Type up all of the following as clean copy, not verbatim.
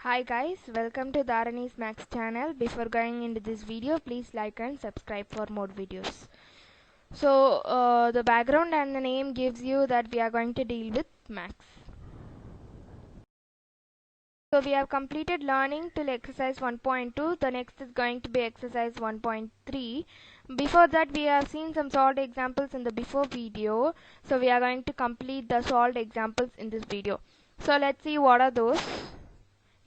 Hi guys, welcome to Dharani's Max channel. Before going into this video, please like and subscribe for more videos. The background and the name gives you that we are going to deal with Max. So we have completed learning till exercise 1.2. The next is going to be exercise 1.3. Before that we have seen some solved examples in the before video. So we are going to complete the solved examples in this video. So let's see what are those.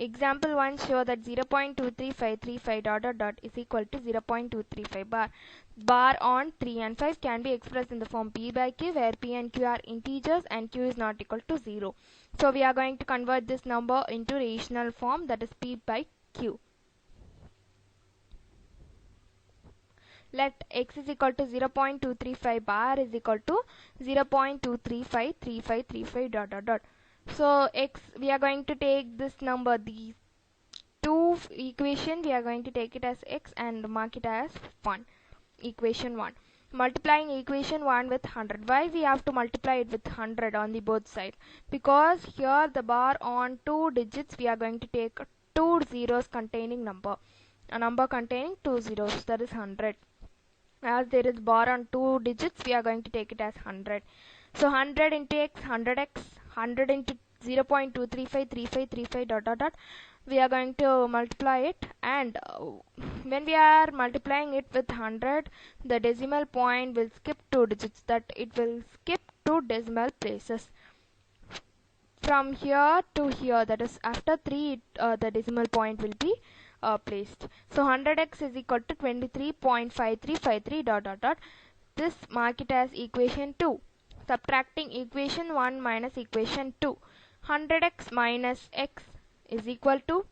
Example 1 show that 0.23535 dot is equal to 0.235 bar. Bar on 3 and 5 can be expressed in the form P by Q, where P and Q are integers and Q is not equal to 0. So we are going to convert this number into rational form, that is P by Q. Let x is equal to 0.235 bar is equal to 0.2353535 dot. So x, we are going to take this number, these two equation, we are going to take it as x and mark it as 1, equation 1. Multiplying equation 1 with 100. Why we have to multiply it with 100 on the both side? Because here the bar on 2 digits, we are going to take 2 zeros containing number. A number containing 2 zeros, that is 100. As there is bar on 2 digits, we are going to take it as 100. So 100 into x, 100x, 100 into 0.2353535 dot. We are going to multiply it, and when we are multiplying it with 100, the decimal point will skip 2 digits, that it will skip 2 decimal places. From here to here, that is after 3, the decimal point will be placed. So 100x is equal to 23.5353 dot. This mark it as equation 2. Subtracting equation 1 minus equation 2. 100x minus x is equal to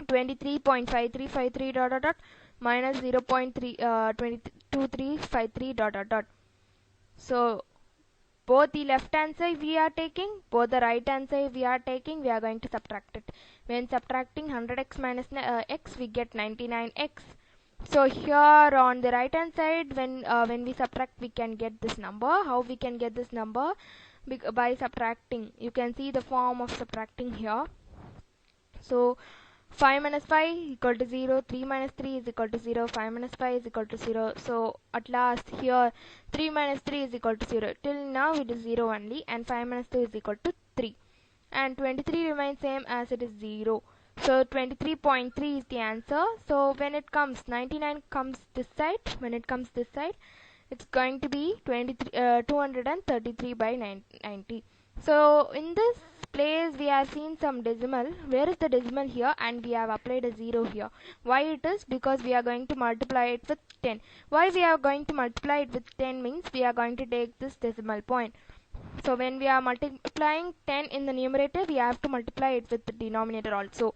23.5353 dot minus 0.2353 dot. So both the left hand side we are taking, both the right hand side we are taking, we are going to subtract it. When subtracting 100x minus x, we get 99x. So here on the right hand side, when we subtract, we can get this number. How we can get this number? By subtracting. You can see the form of subtracting here. So 5 minus 5 equal to 0, 3 minus 3 is equal to 0, 5 minus 5 is equal to 0. So at last here 3 minus 3 is equal to 0. Till now it is 0 only, and 5 minus 2 is equal to 3. And 23 remains same as it is 0. So 23.3 is the answer. So when it comes 99 comes this side, when it comes this side, it's going to be 233 by 90. So in this place we have seen some decimal. Where is the decimal here? And we have applied a 0 here. Why it is? Because we are going to multiply it with 10. Why we are going to multiply it with 10 means we are going to take this decimal point. So when we are multiplying 10 in the numerator, we have to multiply it with the denominator also.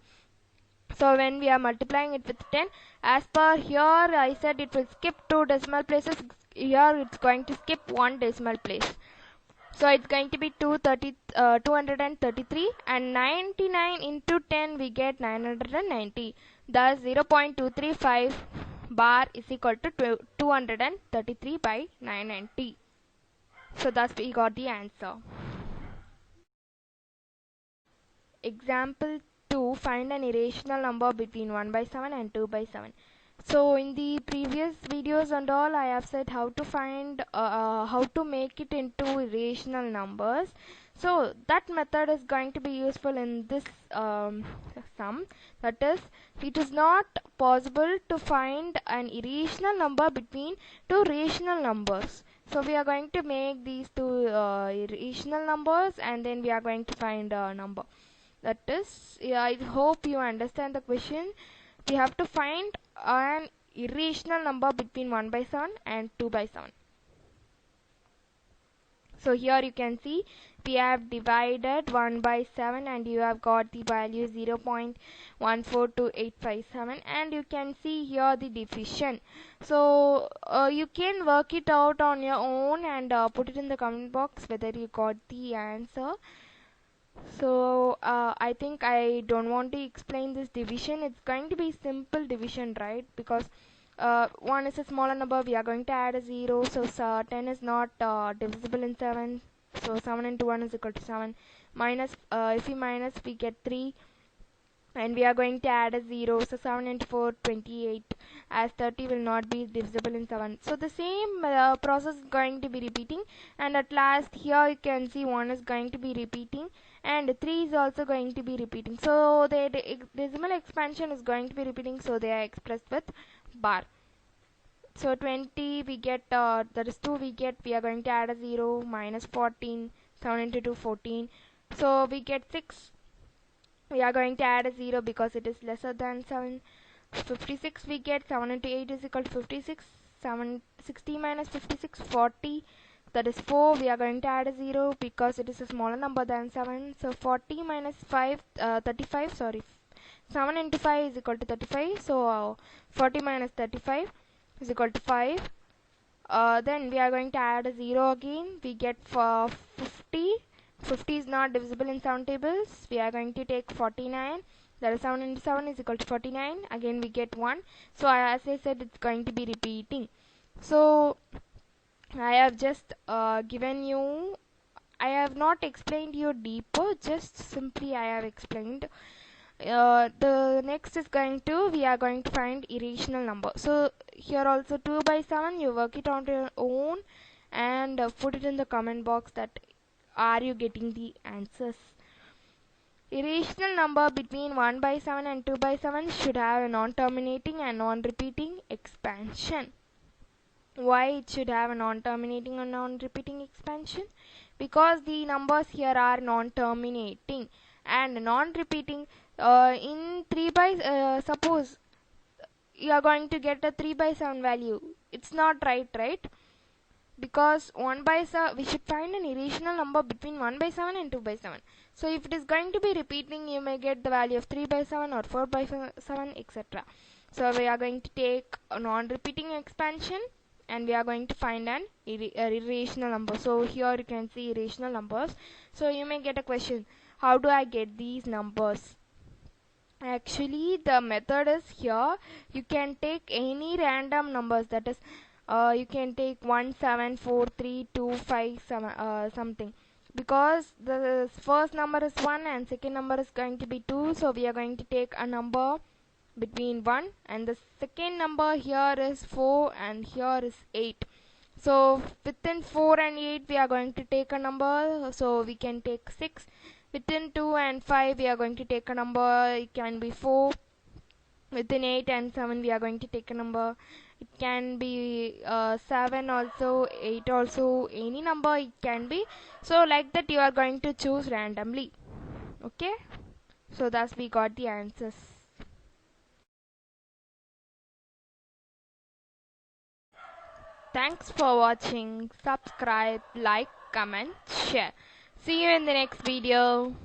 So when we are multiplying it with 10, as per here I said it will skip 2 decimal places. Here it's going to skip 1 decimal place. So it's going to be 233, and 99 into 10 we get 990. Thus 0.235 bar is equal to 233 by 990. So thus we got the answer. Example 2, find an irrational number between 1 by 7 and 2 by 7. So in the previous videos and all, I have said how to find how to make it into irrational numbers. So that method is going to be useful in this sum. That is, it is not possible to find an irrational number between two rational numbers. So we are going to make these two irrational numbers, and then we are going to find a number. That is, I hope you understand the question. We have to find an irrational number between 1 by 7 and 2 by 7. So here you can see we have divided 1 by 7, and you have got the value 0.142857, and you can see here the division. So you can work it out on your own and put it in the comment box whether you got the answer. So I think I don't want to explain this division. It's going to be simple division, right? Because 1 is a smaller number, we are going to add a 0. So 10 is not divisible in 7. So 7 into 1 is equal to 7. Minus, if we minus, we get 3. and we are going to add a 0. So 7 into 4, 28, as 30 will not be divisible in 7. So the same process is going to be repeating, and at last here you can see 1 is going to be repeating and 3 is also going to be repeating. So the decimal expansion is going to be repeating, so they are expressed with bar. So 20 we get, that is 2 we get, we are going to add a 0, minus 14, 7 into 2, 14. So we get 6. We are going to add a 0 because it is lesser than 7. 56 we get, 7 into 8 is equal to 56. 60 minus 56, 40. That is 4. We are going to add a 0 because it is a smaller number than 7. So 40 minus 5, 35, sorry. 7 into 5 is equal to 35. So 40 minus 35 is equal to 5. Then we are going to add a 0 again. We get for 50. 50 is not divisible in 7 tables. We are going to take 49. That is 7 into 7 is equal to 49. Again we get 1. So as I said, it's going to be repeating. So I have just given you, I have not explained you deeper, just simply I have explained. The next is going to, we are going to find irrational number. So here also 2 by 7, you work it on your own and put it in the comment box that are you getting the answers. Irrational number between 1 by 7 and 2 by 7 should have a non-terminating and non-repeating expansion. Why it should have a non-terminating and non-repeating expansion? Because the numbers here are non-terminating and non-repeating. In 3 by, suppose you are going to get a 3 by 7 value, it's not right, because 1 by 7, we should find an irrational number between 1 by 7 and 2 by 7. So if it is going to be repeating, you may get the value of 3 by 7 or 4 by 7, etc. So we are going to take a non-repeating expansion and we are going to find an irrational number. So here you can see irrational numbers. So you may get a question, how do I get these numbers? Actually the method is here. You can take any random numbers, that is you can take 1, 7, 4, 3, 2, 5, something, because the first number is 1 and second number is going to be 2. So we are going to take a number between 1 and the second number here is 4 and here is 8. So within 4 and 8 we are going to take a number, so we can take 6. Within 2 and 5 we are going to take a number, it can be 4. Within 8 and 7 we are going to take a number, it can be 7 also, 8 also, any number it can be. So like that you are going to choose randomly. Okay, so thus we got the answers. Thanks for watching. Subscribe, like, comment, share. See you in the next video.